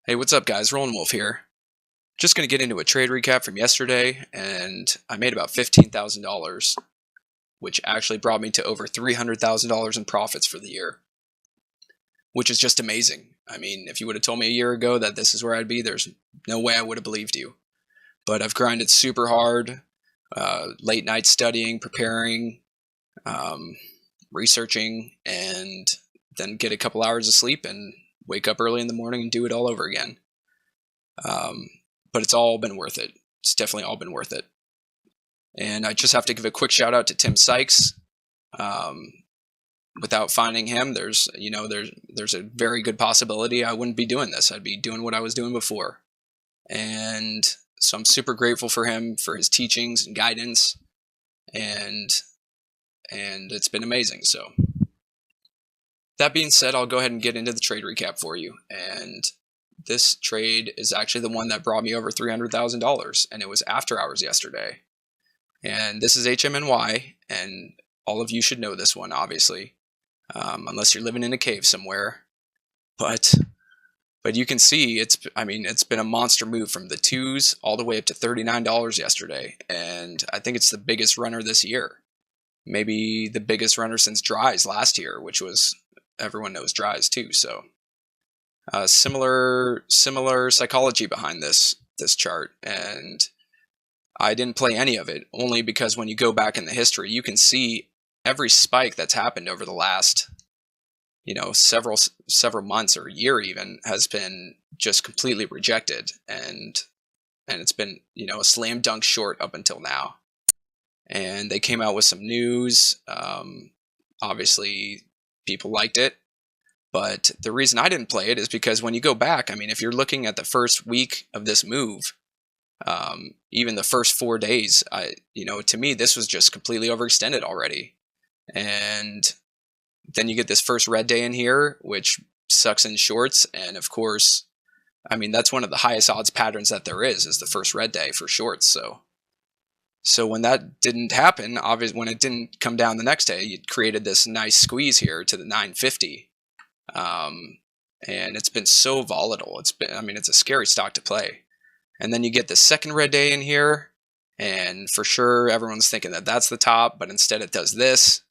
Hey, what's up, guys? Rolling Wolf here. Just going to get into a trade recap from yesterday, and I made about $15,000, which actually brought me to over $300,000 in profits for the year, which is just amazing. I mean, if you would have told me a year ago that this is where I'd be, there's no way I would have believed you. But I've grinded super hard, late night studying, preparing, um, researching, and then get a couple hours of sleep and wake up early in the morning and do it all over again. Um, but it's all been worth it. It's definitely all been worth it. And I just have to give a quick shout out to Tim Sykes. Um, Without finding him, there's a very good possibility I wouldn't be doing this. I'd be doing what I was doing before. And so I'm super grateful for him, for his teachings and guidance, and it's been amazing. So that being said, I'll go ahead and get into the trade recap for you. And this trade is actually the one that brought me over $300,000, and it was after hours yesterday. And this is HMNY, and all of you should know this one, obviously, unless you're living in a cave somewhere. But you can see it's been a monster move from the twos all the way up to $39 yesterday, and I think it's the biggest runner this year. Maybe the biggest runner since Dries last year, which was, everyone knows Dries too. So similar psychology behind this chart, and I didn't play any of it only because when you go back in the history, you can see every spike that's happened over the last, several months or a year even has been just completely rejected, and it's been, a slam dunk short up until now. And they came out with some news. Obviously, people liked it. But the reason I didn't play it is because when you go back, if you're looking at the first week of this move, even the first 4 days, to me, this was just completely overextended already. And then you get this first red day in here, which sucks in shorts. And of course, that's one of the highest odds patterns that there is the first red day for shorts. So when that didn't happen, obviously when it didn't come down the next day, it created this nice squeeze here to the 950. And it's been so volatile. It's a scary stock to play. And then you get the second red day in here, and for sure everyone's thinking that that's the top, but instead it does this,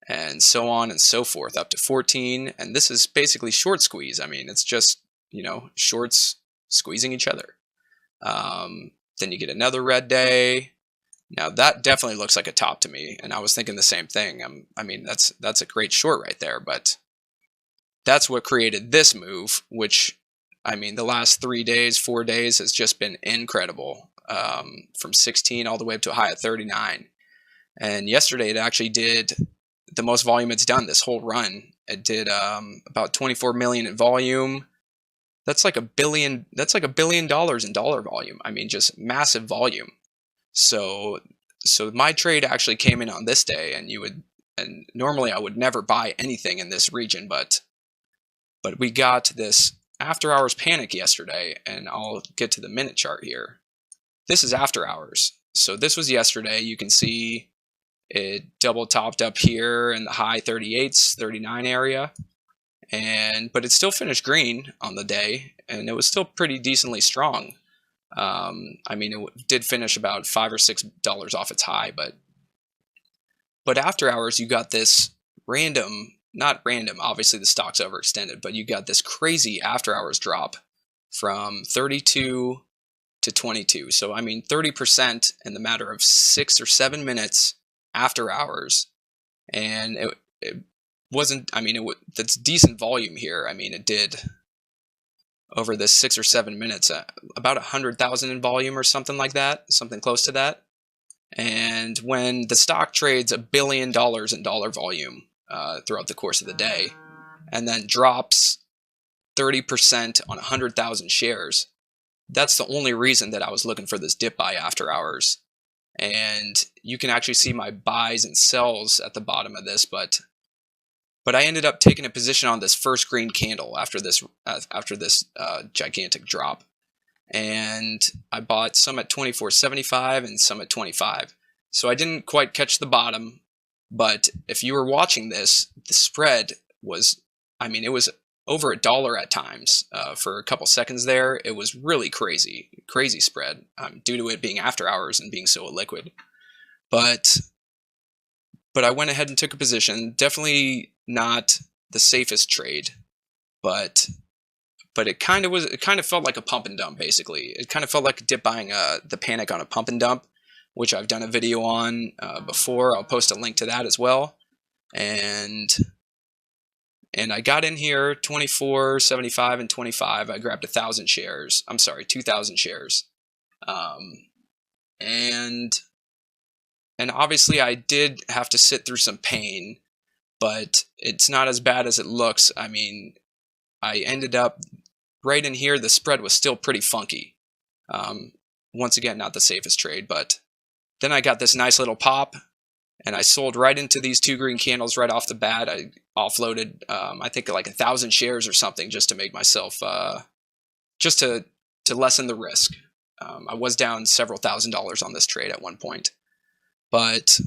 and so on and so forth up to 14. And this is basically short squeeze. It's just, shorts squeezing each other. Then you get another red day. Now that definitely looks like a top to me, and I was thinking the same thing. That's a great short right there, but that's what created this move, which, the last 3 days, 4 days has just been incredible, from 16 all the way up to a high of 39. And yesterday it actually did the most volume it's done this whole run. It did about 24 million in volume. That's like $1 billion. That's like $1 billion in dollar volume. Just massive volume. So my trade actually came in on this day, and normally I would never buy anything in this region, but we got this after hours panic yesterday, and I'll get to the minute chart here. This is after hours. So this was yesterday. You can see it double topped up here in the high 38s, 39 area. But it still finished green on the day, and it was still pretty decently strong. It did finish about $5 or $6 off its high, but after hours you got this not random, obviously the stock's overextended, but you got this crazy after hours drop from 32 to 22. So 30% in the matter of 6 or 7 minutes after hours, and it wasn't. That's decent volume here. It did over this 6 or 7 minutes about 100,000 in volume or something like that, something close to that. And when the stock trades $1 billion in dollar volume throughout the course of the day, and then drops 30% on 100,000 shares, that's the only reason that I was looking for this dip buy after hours. And you can actually see my buys and sells at the bottom of this, but I ended up taking a position on this first green candle after this gigantic drop, and I bought some at 24.75 and some at 25. So I didn't quite catch the bottom, but if you were watching this, the spread was, it was over $1 at times for a couple seconds there. It was really crazy spread due to it being after hours and being so illiquid. But I went ahead and took a position. Definitely not the safest trade, but it kind of was. It kind of felt like a pump and dump. Basically, it kind of felt like dip buying the panic on a pump and dump, which I've done a video on before. I'll post a link to that as well. And I got in here 24, 75, and 25. I grabbed 1,000 shares. I'm sorry, 2,000 shares. And obviously I did have to sit through some pain, but it's not as bad as it looks. I mean, I ended up right in here. The spread was still pretty funky. Once again, not the safest trade, but then I got this nice little pop, and I sold right into these 2 green candles right off the bat. I offloaded, I think like 1,000 shares or something just to make myself, just to lessen the risk. I was down several $1,000s on this trade at one point, but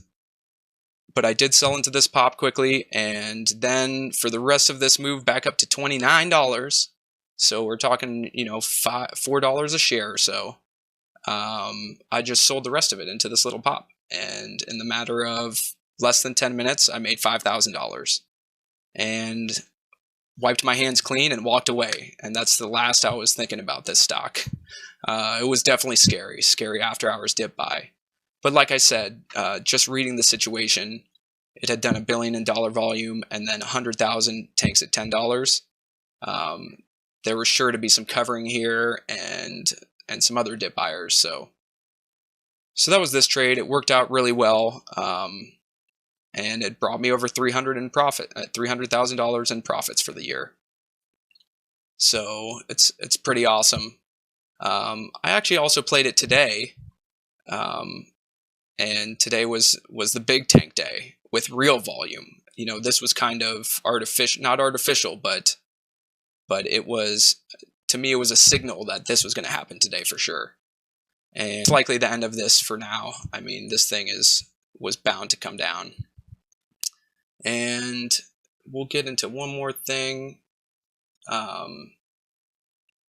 I did sell into this pop quickly, and then for the rest of this move back up to $29. So we're talking, you know, $4 a share or so. I just sold the rest of it into this little pop. And in the matter of less than 10 minutes, I made $5,000 and wiped my hands clean and walked away. And that's the last I was thinking about this stock. It was definitely scary after hours dip buy. But like I said, just reading the situation, it had done $1 billion in dollar volume and then 100,000 tanks at $10. There was sure to be some covering here and some other dip buyers. So that was this trade. It worked out really well, and it brought me over $300,000 in profits for the year. So it's pretty awesome. I actually also played it today, and today was the big tank day with real volume. You know, this was kind of not artificial, but it was, to me, it was a signal that this was going to happen today for sure. And it's likely the end of this for now. I mean, this thing was bound to come down. And we'll get into one more thing.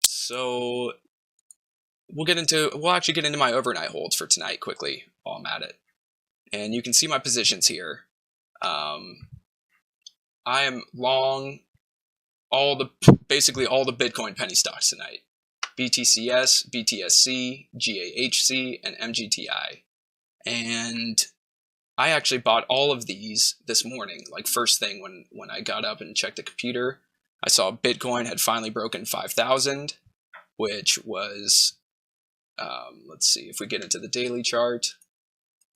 So we'll actually get into my overnight holds for tonight quickly while I'm at it. And you can see my positions here. I am long basically all the Bitcoin penny stocks tonight. BTCS, BTSC, GAHC, and MGTI. And I actually bought all of these this morning, like first thing when I got up and checked the computer. I saw Bitcoin had finally broken 5,000, which was, let's see if we get into the daily chart,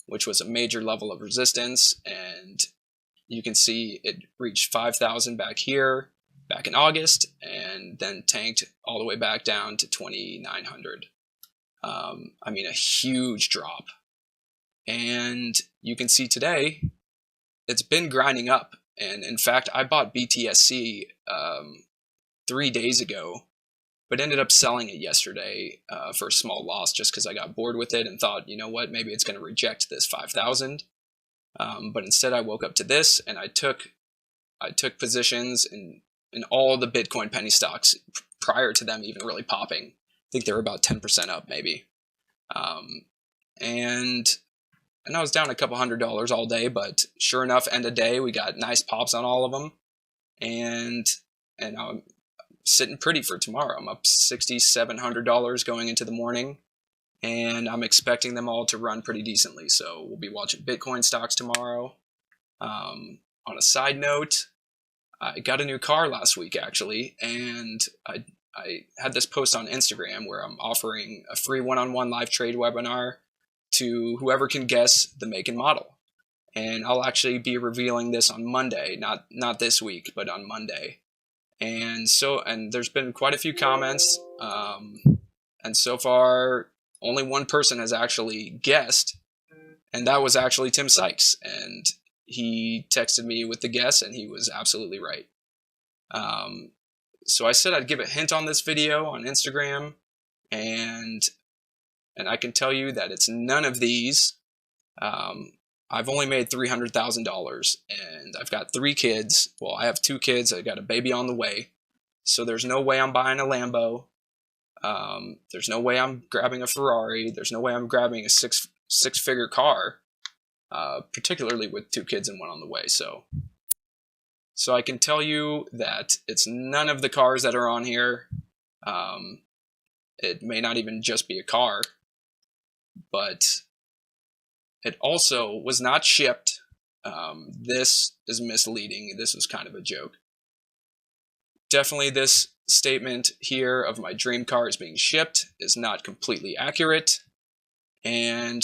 which was a major level of resistance. And you can see it reached 5,000 back here, back in August, and then tanked all the way back down to 2,900. I mean, a huge drop. And you can see today, it's been grinding up. And in fact, I bought BTSC 3 days ago, but ended up selling it yesterday for a small loss just because I got bored with it and thought, you know what, maybe it's going to reject this 5,000. But instead, I woke up to this, and I took positions in all the Bitcoin penny stocks prior to them even really popping. I think they were about 10% up maybe. And I was down a couple $100 all day, but sure enough, end of day, we got nice pops on all of them. And I'm sitting pretty for tomorrow. I'm up $6,700 going into the morning, and I'm expecting them all to run pretty decently. So we'll be watching Bitcoin stocks tomorrow. On a side note, I got a new car last week, actually, and I had this post on Instagram where I'm offering a free one-on-one live trade webinar to whoever can guess the make and model. And I'll actually be revealing this on Monday, not this week, but on Monday. And there's been quite a few comments, and so far, only one person has actually guessed, and that was actually Tim Sykes. And he texted me with the guess, and he was absolutely right. So I said I'd give a hint on this video on Instagram, and I can tell you that it's none of these. I've only made $300,000, and I've got 3 kids. Well, I have 2 kids. I got a baby on the way. So there's no way I'm buying a Lambo. There's no way I'm grabbing a Ferrari. There's no way I'm grabbing a six-figure car, particularly with 2 kids and 1 on the way. So I can tell you that it's none of the cars that are on here. It may not even just be a car, but it also was not shipped. This is misleading. This was kind of a joke. Definitely this statement here of my dream car is being shipped is not completely accurate. And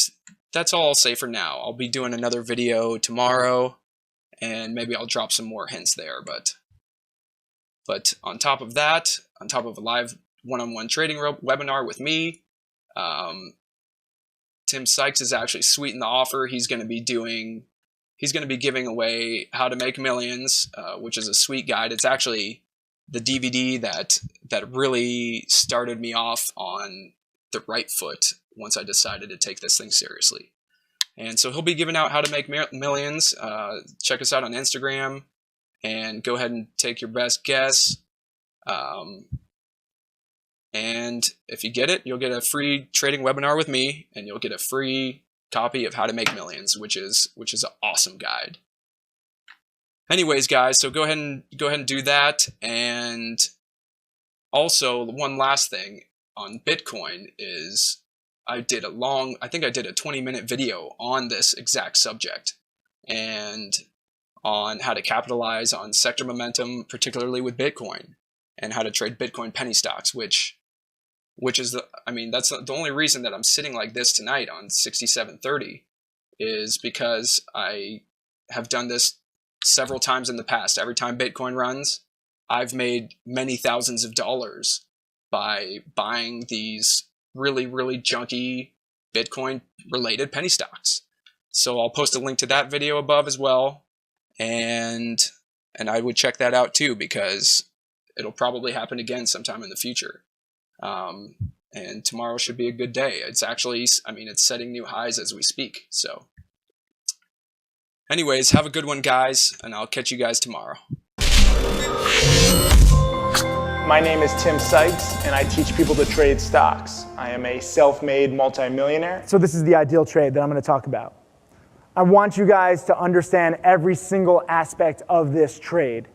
that's all I'll say for now. I'll be doing another video tomorrow, and maybe I'll drop some more hints there. But on top of that, on top of a live one-on-one trading webinar with me, Tim Sykes is actually sweetened the offer. He's going to be giving away How to Make Millions, which is a sweet guide. It's actually the DVD that really started me off on the right foot once I decided to take this thing seriously. And so he'll be giving out How to Make Millions. Check us out on Instagram and go ahead and take your best guess. And if you get it, you'll get a free trading webinar with me, and you'll get a free copy of How to Make Millions, which is an awesome guide. Anyways, guys, so go ahead and do that. And also, one last thing on Bitcoin is I think I did a 20-minute video on this exact subject and on how to capitalize on sector momentum, particularly with Bitcoin, and how to trade Bitcoin penny stocks, which is that's the only reason that I'm sitting like this tonight on 67.30 is because I have done this several times in the past. Every time Bitcoin runs, I've made many thousands of dollars by buying these really, really junky Bitcoin related penny stocks. So I'll post a link to that video above as well. And I would check that out too, because it'll probably happen again sometime in the future. And tomorrow should be a good day. It's actually, it's setting new highs as we speak. So anyways, have a good one, guys, and I'll catch you guys tomorrow. My name is Tim Sykes, and I teach people to trade stocks. I am a self-made multimillionaire. So this is the ideal trade that I'm going to talk about. I want you guys to understand every single aspect of this trade.